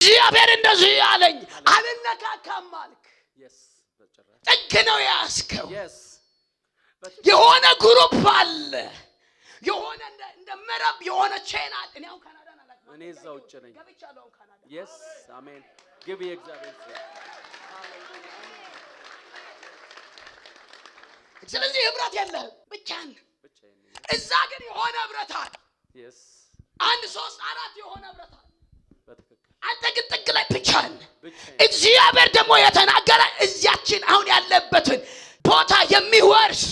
እግዚአብሔር እንደዚህ ያለኝ አልነካካም አልክ። ጥግ ነው ያስከው። የሆነ ግሩፕ አለ፣ የሆነ እንደ መረብ የሆነ ቻናል። እኔ አሁን ካናዳ ናላክ እኔ እዛው ውጭ ነኝ ገብቻለሁ ካናዳ። yes አሜን። ግብ የእግዚአብሔር ስለዚህ ህብረት የለህም ብቻህን። እዛ ግን የሆነ ህብረት አለ። yes 1 3 4 የሆነ ህብረት አለ። አንተ ግን ጥግ ላይ ብቻህን። እግዚአብሔር ደግሞ የተናገረ እዚያችን አሁን ያለበትን ቦታ የሚወርስ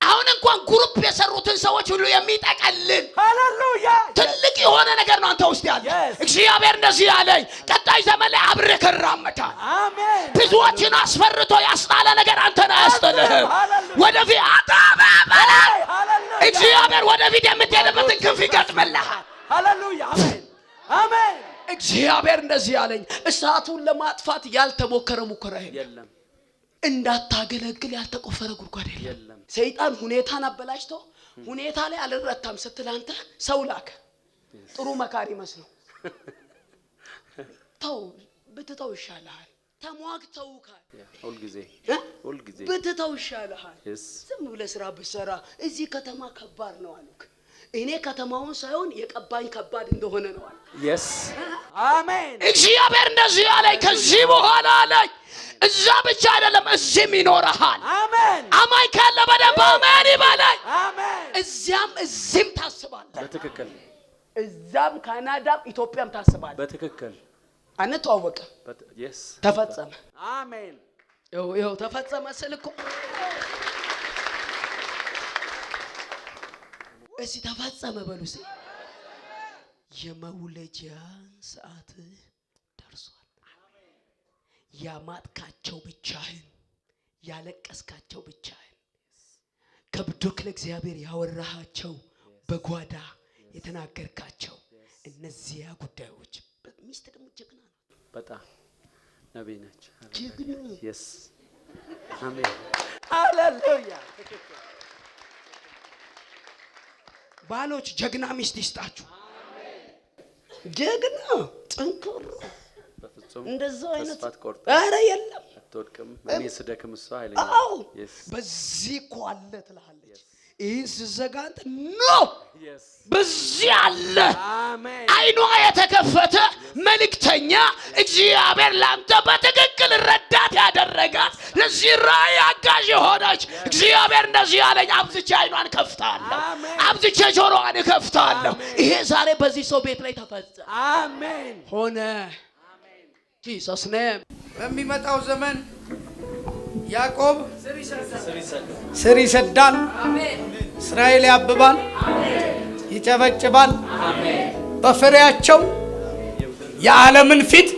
አሁን እንኳን ግሩፕ የሰሩትን ሰዎች ሁሉ የሚጠቀልል ሃሌሉያ ትልቅ የሆነ ነገር ነው አንተ ውስጥ ያለ። እግዚአብሔር እንደዚህ ያለኝ ቀጣይ ዘመን ላይ አብረህ ከራመታል። አሜን። ብዙዎችን አስፈርቶ ያስጣለ ነገር አንተን አያስጥልህም። ወደፊት አታባባላ። እግዚአብሔር ወደፊት የምትሄድበትን ክንፍ ይገጥምልሃል። ሃሌሉያ አሜን አሜን። እግዚአብሔር እንደዚህ ያለኝ እሳቱን ለማጥፋት ያልተሞከረ ሙከራ የለም። እንዳታገለግል ያልተቆፈረ ጉድጓድ የለም። ሰይጣን ሁኔታን አበላሽቶ ሁኔታ ላይ አልረታም ስትል አንተ ሰው ላከ። ጥሩ መካሪ መስሎ ተው ብትተው ይሻልሃል። ተሟግተው ካል ሁልጊዜ ብትተው ይሻልሃል። ዝም ብለህ ስራ ብትሰራ እዚህ ከተማ ከባድ ነው አሉክ። እኔ ከተማውን ሳይሆን የቀባኝ ከባድ እንደሆነ ነው አለ። yes አሜን። እግዚአብሔር እንደዚህ ያለኝ ከዚህ በኋላ አለኝ እዛ ብቻ አይደለም እዚህም ይኖርሃል። አሜን። አማኝ ካለ በደንብ አሜን ይበለኝ። አሜን። እዚህም ታስባለህ። በትክክል እዛም ካናዳም ኢትዮጵያም ታስባለህ። በትክክል አንተዋወቀ። yes ተፈጸመ። አሜን። ይኸው ተፈጸመ ስልኮ እሺ ተፈጸመ በሉ። የመውለጃ ሰዓት ደርሷል። ያማጥካቸው ብቻህን፣ ያለቀስካቸው ብቻህን፣ ከብዶክ ለእግዚአብሔር ያወራሃቸው በጓዳ የተናገርካቸው እነዚያ ጉዳዮች። ሚስት ደግሞ ጀግና ነው። በጣም ነብይ ነች። ጀግና yes አሜን ሃሌሉያ። ባሎች ጀግና ሚስት ይስጣችሁ። ጀግና ጥንክር በፍጹም እንደዛው አይነት ተስፋት ቆርጣ አረ የለም አትወድቅም። እኔ ስደክም እሷ አይለኝ። በዚህ እኮ አለ ትላለች። ይህን ስዘጋንት ኖ በዚህ አለ። አይኗ የተከፈተ መልእክተኛ እግዚአብሔር ላንተ በትክክል ረዳት ያደረጋት ለዚህ ራእይ አጋዥ የሆነች እግዚአብሔር እንደዚህ ያለኝ አብዝቼ አይኗን ከፍታለሁ፣ አብዝቼ ጆሮዋን ከፍታለሁ። ይሄ ዛሬ በዚህ ሰው ቤት ላይ ተፈጸመ። አሜን ሆነ። ጂሰስ ኔም። በሚመጣው ዘመን ያዕቆብ ስር ይሰዳል፣ እስራኤል ያብባል፣ ይጨበጭባል። በፍሬያቸው የዓለምን ፊት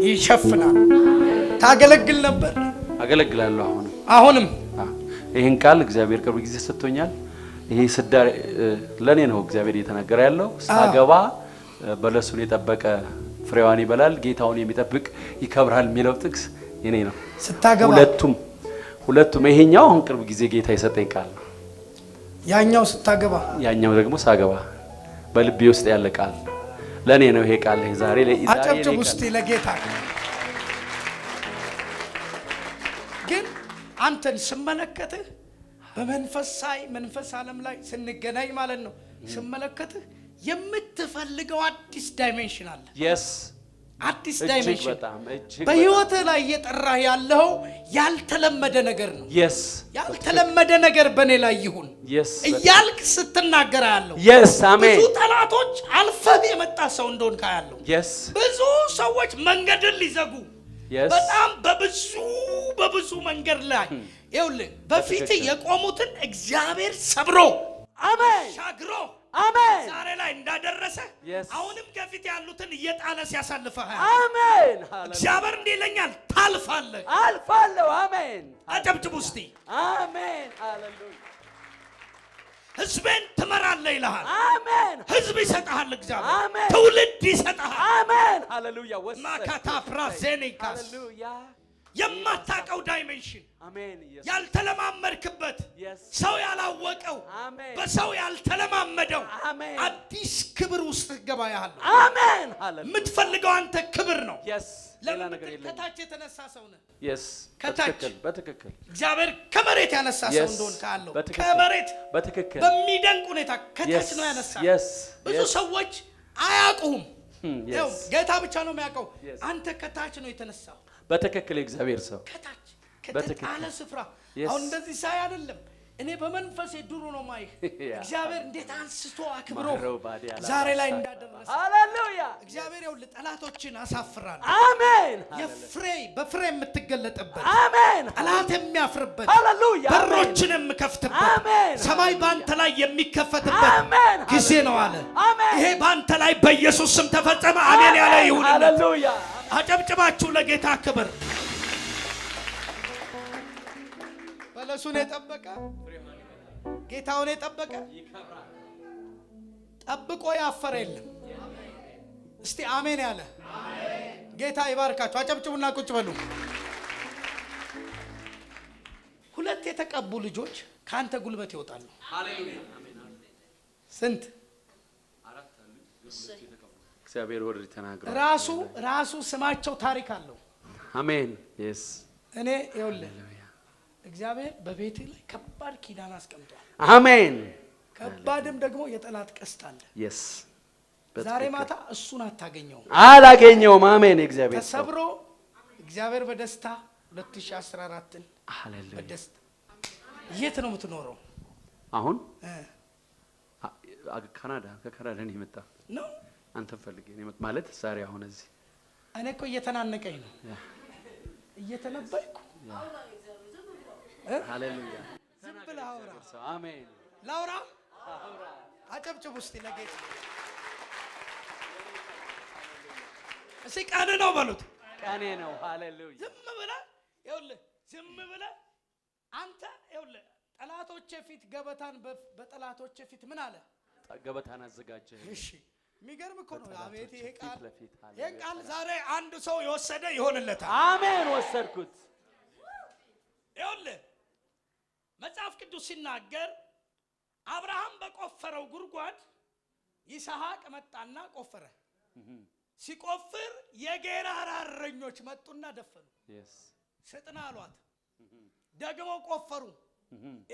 ይሸፍናል። ታገለግል ነበር። አገለግላለሁ አሁንም ይሄን ቃል እግዚአብሔር ቅርብ ጊዜ ሰጥቶኛል። ይሄ ስዳር ለኔ ነው እግዚአብሔር እየተናገረ ያለው። ሳገባ በለሱን የጠበቀ ፍሬዋን ይበላል፣ ጌታውን የሚጠብቅ ይከብራል የሚለው ጥቅስ የኔ ነው። ስታገባ ሁለቱም ይሄኛው አሁን ቅርብ ጊዜ ጌታ የሰጠኝ ቃል ነው። ያኛው ስታገባ፣ ያኛው ደግሞ ሳገባ በልቤ ውስጥ ያለ ቃል ለኔ ነው። ይሄ ቃል ዛሬ አጨብጭቡ እስቲ ለጌታ። ግን አንተን ስመለከትህ መንፈስ ዓለም ላይ ስንገናኝ ማለት ነው ስመለከትህ የምትፈልገው አዲስ ዳይሜንሽን አለ። yes አዲስ ዳይሜንሽን በህይወት ላይ እየጠራህ ያለው ያልተለመደ ነገር ነው። yes ያልተለመደ ነገር በኔ ላይ ይሁን እያልክ ስትናገር ያለው yes አሜን። ብዙ ጠላቶች አልፈህ የመጣ ሰው እንደሆን ካያለው yes ብዙ ሰዎች መንገድን ሊዘጉ በጣም በብዙ መንገድ ላይ ይኸውልህ በፊት የቆሙትን እግዚአብሔር ሰብሮ አሜን ሻግሮ አሜን ዛሬ ላይ እንዳደረሰ አሁንም ከፊት ያሉትን እየጣለ ሲያሳልፈህ አሜን። እግዚአብሔር እንዲህ ይለኛል ታልፋለህ። አልፋለሁ። አሜን። አጨብጭቡ እስቲ አሜን። ሃሌሉያ። ህዝብን ትመራለህ ይልሃል። አሜን። ህዝብ ይሰጣል እግዚአብሔር። አሜን። ትውልድ ይሰጣል። አሜን። ሃሌሉያ። ማካታ ፕራዜኒካስ ሃሌሉያ። የማታውቀው ዳይሜንሽን አሜን ያልተለማመድክበት ሰው ያላወቀው በሰው ያልተለማመደው አዲስ ክብር ውስጥ ገባ ያለው አሜን ሃሌሉያ የምትፈልገው አንተ ክብር ነው ሌላ ነገር የለም ከታች የተነሳ ሰው ነህ በትክክል እግዚአብሔር ከመሬት ያነሳ ሰው እንደሆነ ካለው ከመሬት በሚደንቅ ሁኔታ ከታች ነው ያነሳ ብዙ ሰዎች አያውቁም ጌታ ብቻ ነው የሚያውቀው አንተ ከታች ነው የተነሳው በትክክል እግዚአብሔር ሰው ከታች ከተጣለ ስፍራ አሁን እንደዚህ ሳይ አይደለም እኔ በመንፈስ ድሩ ነው ማይ እግዚአብሔር እንዴት አንስቶ አክብሮ ዛሬ ላይ እንዳደረሰ ሃሌሉያ እግዚአብሔር ይሁን ጠላቶችን አሳፍራል አሜን በፍሬ የምትገለጥበት አሜን ጠላት የሚያፍርበት ሃሌሉያ በሮችን የምከፍትበት አሜን ሰማይ ባንተ ላይ የሚከፈትበት ጊዜ ነው አለ ይሄ ባንተ ላይ በኢየሱስ ስም ተፈጸመ አሜን ያለ ይሁን ሃሌሉያ አጨብጭባችሁ ለጌታ ክብር በለሱን የጠበቀ ጌታውን የጠበቀ ጠብቆ ያፈረ የለም እስቲ አሜን ያለ ጌታ ይባርካችሁ አጨብጭቡና ቁጭ በሉ ሁለት የተቀቡ ልጆች ካንተ ጉልበት ይወጣሉ ሃሌሉያ አሜን ስንት አራት አሉ እግዚአብሔር ወርድ ተናግሯል ራሱ ስማቸው ታሪክ አለው አሜን እኔ ይኸውልህ እግዚአብሔር በቤት ላይ ከባድ ኪዳን አስቀምጧል አሜን ከባድም ደግሞ የጠላት ቀስት አለ ዛሬ ማታ እሱን አላገኘውም አሜን እግዚአብሔር ተሰብሮ እግዚአብሔር በደስታ 2014 ሃሌሉያ በደስታ የት ነው የምትኖረው አሁን ከካናዳ ነው የመጣ ነው አንተ ፈልጌ ነው ማለት ዛሬ አሁን እዚህ እኔ እኮ እየተናነቀኝ ነው እየተነበይኩ ሃሌሉያ ዝም ብለህ አውራ አሜን ላውራ አጨብጭቡ እስቲ ለጌታ እሺ ቀኔ ነው በሉት ቀኔ ነው ሃሌሉያ ዝም ብለህ አንተ ይኸውልህ ጠላቶቼ ፊት ገበታን በጠላቶቼ ፊት ምን አለ ገበታን አዘጋጀ እሺ የሚገርም እኮ ነው አቤት ይሄ ቃል ዛሬ አንድ ሰው የወሰደ ይሆንለታል አሜን ወሰድኩት ይኸውልህ መጽሐፍ ቅዱስ ሲናገር አብርሃም በቆፈረው ጉድጓድ ይስሐቅ መጣና ቆፈረ ሲቆፍር የጌራራ እረኞች መጡና ደፈኑ ስጥና አሏት ደግሞ ቆፈሩ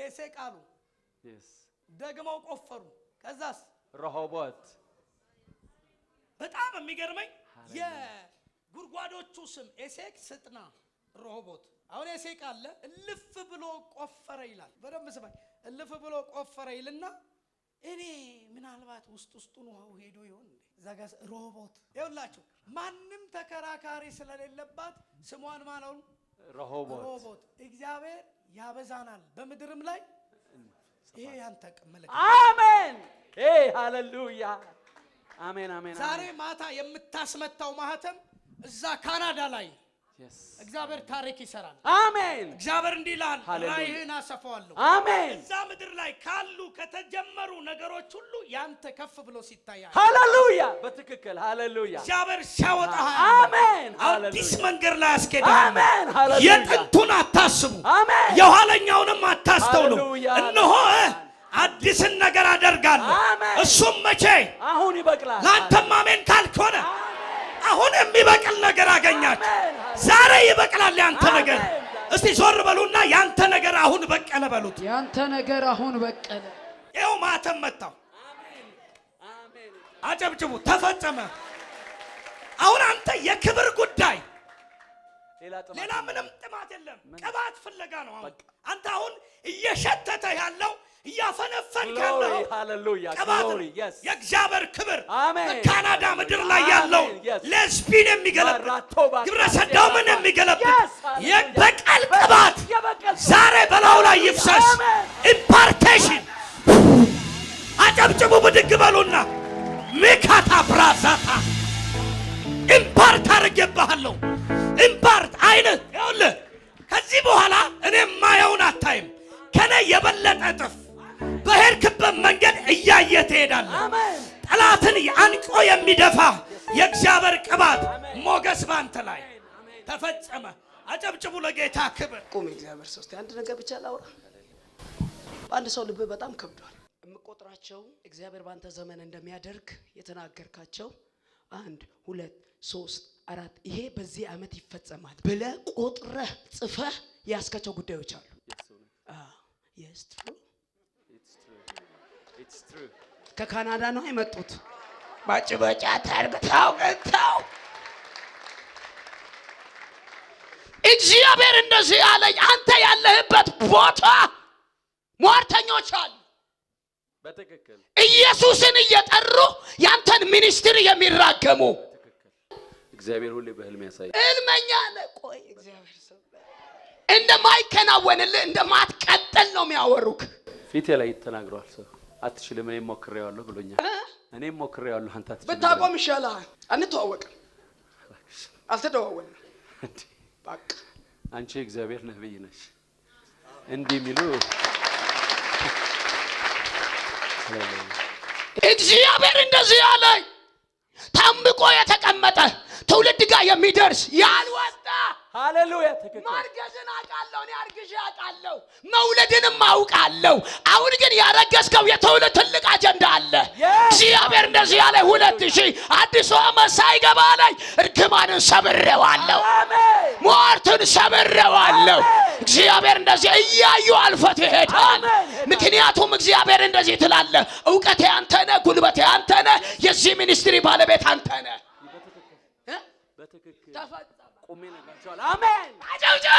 ኤሴቅ አሉ ደግሞ ቆፈሩ ከዛስ ረሆቦት በጣም የሚገርመኝ የጉድጓዶቹ ስም ኤሴቅ ስጥና ረሆቦት አሁን ኤሴቅ አለ እልፍ ብሎ ቆፈረ ይላል በደንብ ስማኝ እልፍ ብሎ ቆፈረ ይልና እኔ ምናልባት ውስጡን ውሃው ሄዶ ይሆን እንዴ ዛጋስ ረሆቦት ይውላችሁ ማንም ተከራካሪ ስለሌለባት ስሟን ማለው ረሆቦት እግዚአብሔር ያበዛናል በመድርም ላይ ይሄ ያንተ ቅመለክ አሜን ሃሌሉያ አሜን ዛሬ ማታ የምታስመታው ማህተም እዛ ካናዳ ላይ እግዚአብሔር ታሪክ ይሰራል አሜን እግዚአብሔር እንዲላል ራይህን አሰፋዋለሁ አሜን እዛ ምድር ላይ ካሉ ከተጀመሩ ነገሮች ሁሉ ያንተ ከፍ ብሎ ሲታያል ሃሌሉያ በትክክል ሃሌሉያ እግዚአብሔር ሲያወጣ አሜን አዲስ መንገድ ላይ አስኬዳል አሜን የጥንቱን አታስቡ አሜን የኋለኛውንም አታስተውሉ እነሆ አዲስን ነገር አደርጋለሁ እሱም መቼ አሁን ይበቅላል ላንተም አሜን ካልከሆነ አሁን የሚበቅል ነገር አገኛችሁ ዛሬ ይበቅላል ያንተ ነገር እስቲ ዞር በሉና ያንተ ነገር አሁን በቀለ በሉት ያንተ ነገር አሁን በቀለ ይኸው ማተም መጣው አሜን አጨብጭቡ ተፈጸመ አሁን አንተ የክብር ጉዳይ ሌላ ምንም ጥማት የለም ቅባት ፍለጋ ነው አንተ አሁን እየሸተተ ያለው እያፈነፈንክ ያለው ሃሌሉያ ግሎሪ የእግዚአብሔር ክብር በካናዳ ምድር ላይ ያለው ለስፒን የሚገለብጥ ግብረ ሰዶምን የሚገለብጥ የበቀል ቅባት ዛሬ በላው ላይ ይፍሰስ ኢምፓርቴሽን አጨብጭቡ ብድግ በሉና ሚካታ ብራዛታ ኢምፓርት አድርጌብሃለሁ ኢምፓርት አይነት ይኸውልህ ከዚህ በኋላ እኔ ማየውን አታይም ከኔ የበለጠ እጥፍ በሄድክበት መንገድ እያየ ትሄዳለህ አሜን ጠላትን አንቆ የሚደፋ የእግዚአብሔር ቅባት ሞገስ ባንተ ላይ ተፈጸመ አጨብጭቡ ለጌታ ክብር። ቁም። እግዚአብሔር ሰው እስቲ አንድ ነገር ብቻ ላውራ። በአንድ ሰው ልብ በጣም ከብዷል። የምቆጥራቸው እግዚአብሔር ባንተ ዘመን እንደሚያደርግ የተናገርካቸው 1 2 3 4 ይሄ በዚህ ዓመት ይፈጸማል ብለህ ቆጥረህ ጽፈህ ያስካቸው ጉዳዮች አሉ። yes true it's true ከካናዳ ነው የመጡት። ማጭበጫ ታርገታው ገታው እግዚአብሔር እንደዚህ አለኝ፣ አንተ ያለህበት ቦታ ሟርተኞች አሉ። በትክክል ኢየሱስን እየጠሩ ያንተን ሚኒስትሪ የሚራገሙ እግዚአብሔር ሁሌ በህልም ያሳይ ህልመኛ ነህ። ቆይ እግዚአብሔር ሰው እንደማይከናወንልህ እንደማትቀጥል ነው የሚያወሩክ። ፊቴ ላይ ተናግሯል። ሰው አትችልም፣ እኔም ሞክሬዋለሁ ብሎኛል። እኔም ሞክሬዋለሁ፣ አንተ አትችልም። ብታቆም ይሻላል። አንተዋወቅም፣ አልተደዋወልንም። በቃ አንቺ እግዚአብሔር ነብይ ነሽ እንዲህ የሚሉ እግዚአብሔር እንደዚህ አለኝ፣ ታምቆ የተቀመጠ ትውልድ ጋር የሚደርስ ያልወጣ ሃሌሉያ። ትክክል። ማርገዝን አውቃለሁ፣ እኔ አርግዤ አውቃለሁ፣ መውለድንም አውቃለሁ። አሁን ግን ያረገዝከው የትውልድ ትልቅ አጀንዳ አለ። እግዚአብሔር እንደዚህ አለ፣ 2000 አዲሱ ዓመት ሳይገባ ላይ እርግማንን ሰብሬዋለሁ፣ ሟርትን ሰብሬዋለሁ። እግዚአብሔር እንደዚህ እያዩ አልፈት ይሄዳል። ምክንያቱም እግዚአብሔር እንደዚህ ትላለ፣ ዕውቀቴ አንተ ነህ፣ ጉልበቴ አንተ ነህ፣ የዚህ ሚኒስትሪ ባለቤት አንተ ነህ። በትክክል ተፈጸመ። ቆሜ ነገርቻለሁ። አሜን። አጨብጭባ